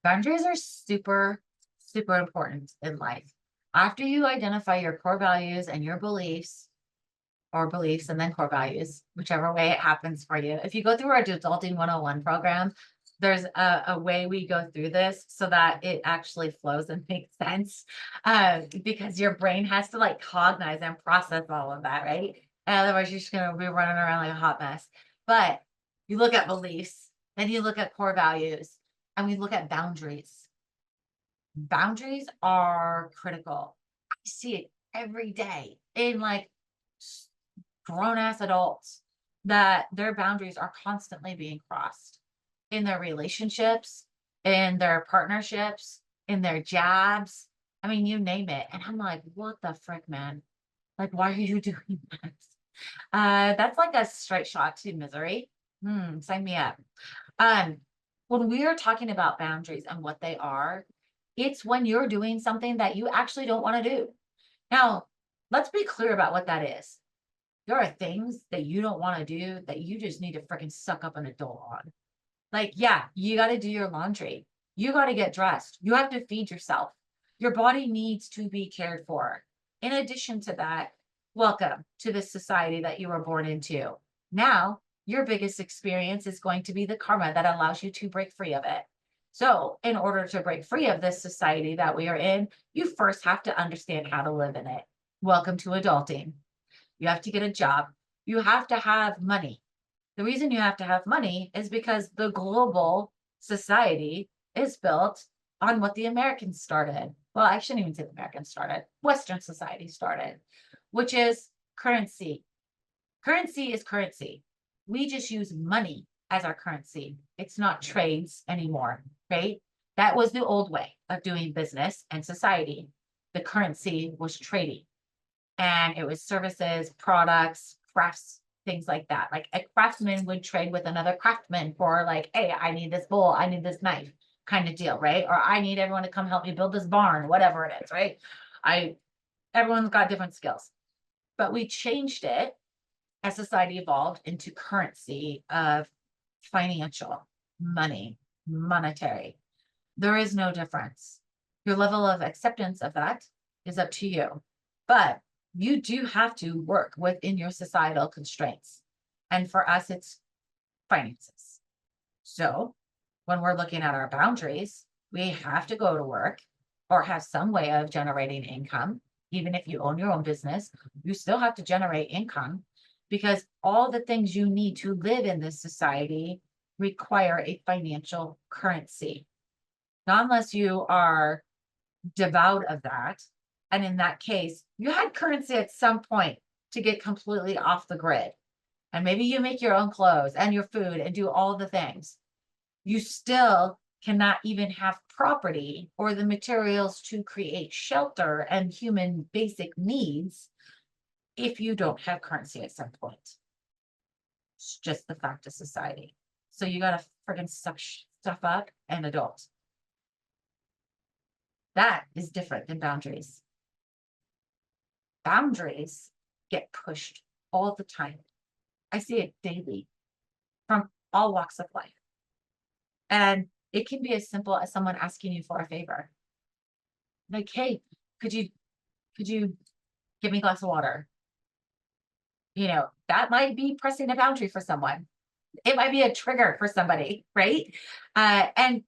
Boundaries are super, super important in life. After you identify your core values and your beliefs, or beliefs and then core values, whichever way it happens for you. If you go through our Adulting 101 program, there's a way we go through this so that it actually flows and makes sense. Because your brain has to like cognize and process all of that, right? And otherwise, you're just going to be running around like a hot mess. But you look at beliefs, then you look at core values, and we look at boundaries. Boundaries are critical. I see it every day in like grown ass adults that their boundaries are constantly being crossed in their relationships, in their partnerships, in their jobs. I mean, you name it. And I'm like, what the frick, man? Like, why are you doing that? That's like a straight shot to misery. Sign me up. Um, when we are talking about boundaries and what they are, it's when you're doing something that you actually don't want to do. Now, let's be clear about what that is. There are things that you don't want to do that you just need to freaking suck up an adult on. Like, yeah, you got to do your laundry. You got to get dressed. You have to feed yourself. Your body needs to be cared for. In addition to that, welcome to the society that you were born into. Now, your biggest experience is going to be the karma that allows you to break free of it. So, in order to break free of this society that we are in, you first have to understand how to live in it. Welcome to adulting. You have to get a job. You have to have money. The reason you have to have money is because the global society is built on what the Americans started. Well, I shouldn't even say the Americans started, Western society started, which is currency. Currency is currency. We just use money as our currency. It's not trades anymore, right? That was the old way of doing business and society. The currency was trading, and it was services, products, crafts, things like that. Like a craftsman would trade with another craftsman for like, hey, I need this bowl, I need this knife kind of deal, right? Or I need everyone to come help me build this barn, whatever it is, right? I Everyone's got different skills. But we changed it as society evolved into currency of financial, money, monetary. There is no difference. Your level of acceptance of that is up to you. But you do have to work within your societal constraints. And for us, it's finances. So when we're looking at our boundaries, we have to go to work or have some way of generating income. Even if you own your own business, you still have to generate income because all the things you need to live in this society require a financial currency. Not unless you are devout of that. And in that case, you had currency at some point to get completely off the grid. And maybe you make your own clothes and your food and do all the things. You still cannot even have property or the materials to create shelter and human basic needs if you don't have currency at some point. It's just the fact of society. So you got to friggin' suck stuff up and adult. That is different than boundaries. Boundaries get pushed all the time. I see it daily from all walks of life. And it can be as simple as someone asking you for a favor. Like, hey, could you give me a glass of water? That might be pressing a boundary for someone. It might be a trigger for somebody, right? And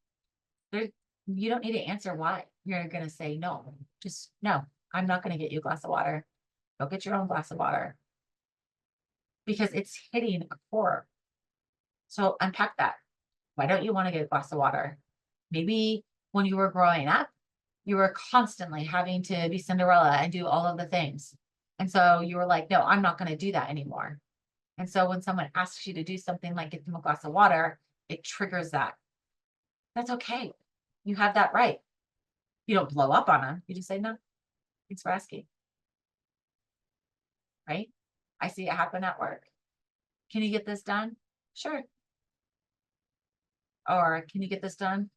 there, you don't need to answer why. You're going to say no. Just no, I'm not going to get you a glass of water. Go get your own glass of water because it's hitting a core. So unpack that. Why don't you want to get a glass of water? Maybe when you were growing up, you were constantly having to be Cinderella and do all of the things. And so you were like, no, I'm not going to do that anymore. And so when someone asks you to do something like get them a glass of water, it triggers that. That's okay. You have that right. You don't blow up on them. You just say, no, thanks for asking. Right? I see it happen at work. Can you get this done? Sure. Or can you get this done?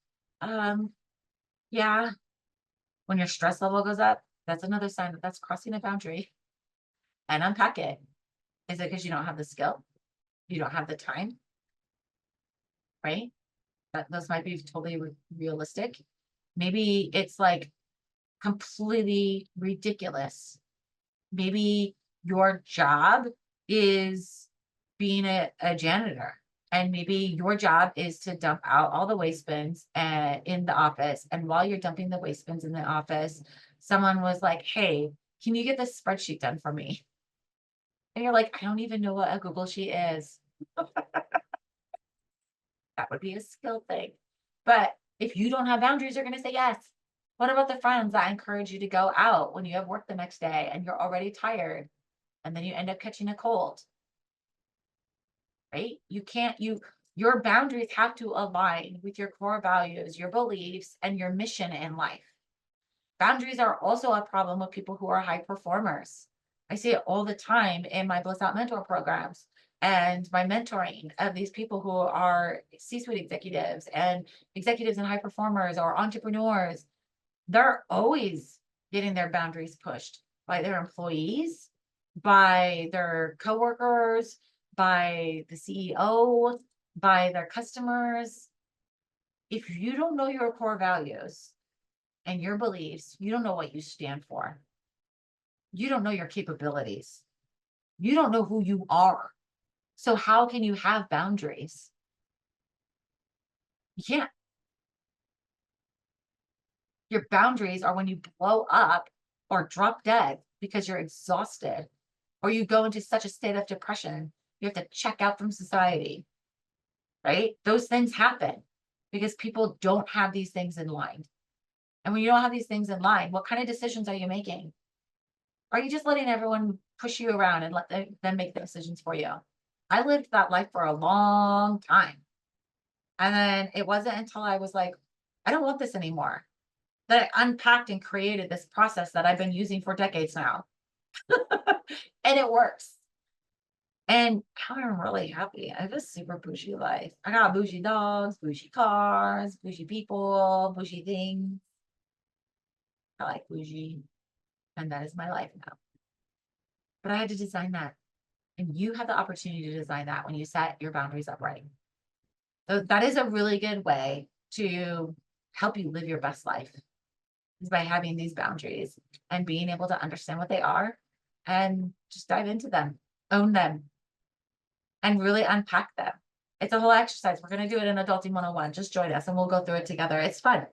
Yeah. When your stress level goes up, that's another sign that that's crossing a boundary. And unpack it. Is it because you don't have the skill? You don't have the time? Right? That those might be totally realistic. Maybe it's like completely ridiculous. Maybe your job is being a janitor, and maybe your job is to dump out all the waste bins in the office. And while you're dumping the waste bins in the office, someone was like, hey, can you get this spreadsheet done for me? And you're like, I don't even know what a Google Sheet is. That would be a skill thing. But if you don't have boundaries, you're going to say yes. What about the friends that encourage you to go out when you have work the next day and you're already tired and then you end up catching a cold? Right? You can't, your boundaries have to align with your core values, your beliefs, and your mission in life. Boundaries are also a problem with people who are high performers. I see it all the time in my Bliss Out Mentor programs and my mentoring of these people who are C-suite executives and executives and high performers or entrepreneurs. They're always getting their boundaries pushed by their employees, by their coworkers, by the CEO, by their customers. If you don't know your core values and your beliefs, you don't know what you stand for. You don't know your capabilities. You don't know who you are. So how can you have boundaries? You can't. Your boundaries are when you blow up or drop dead because you're exhausted, or you go into such a state of depression, you have to check out from society, right? Those things happen because people don't have these things in line. And when you don't have these things in line, what kind of decisions are you making? Are you just letting everyone push you around and let them make the decisions for you? I lived that life for a long time. And then it wasn't until I was like, I don't want this anymore, that I unpacked and created this process that I've been using for decades now. And it works. And I'm really happy. I have a super bougie life. I got bougie dogs, bougie cars, bougie people, bougie things. I like bougie. And that is my life now. But I had to design that. And you have the opportunity to design that when you set your boundaries up right. So that is a really good way to help you live your best life, is by having these boundaries and being able to understand what they are and just dive into them, own them, and really unpack them. It's a whole exercise. We're going to do it in Adulting 101. Just join us and we'll go through it together. It's fun.